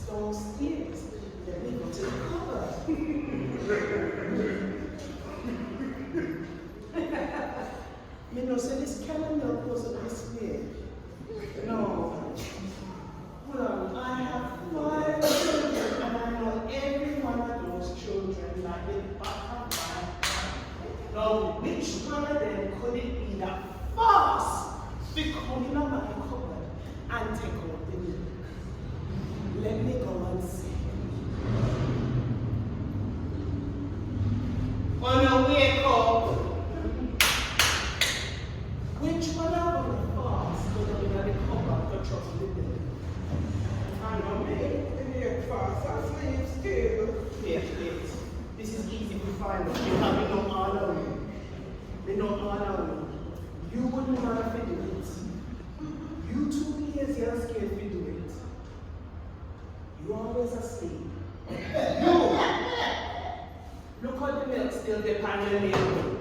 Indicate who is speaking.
Speaker 1: downstairs. Let me go to the cupboard. Me know, so this calendar wasn't this way. No. Well, I have 5 children, and I know every one of those children like the back of my hand. Now, which one of them could it be that fast to come in my cupboard and take out the milk? Let me go and see. On your wake up. Which one of them fast to come in the cupboard to trust the milk?
Speaker 2: I know me, the fast, I sleep still.
Speaker 1: Wait. This is easy to find out. You have no honor. They don't honor me. You wouldn't want to do it. You too lazy and scared to do it. You always asleep. You! Look how the milk still depends on you.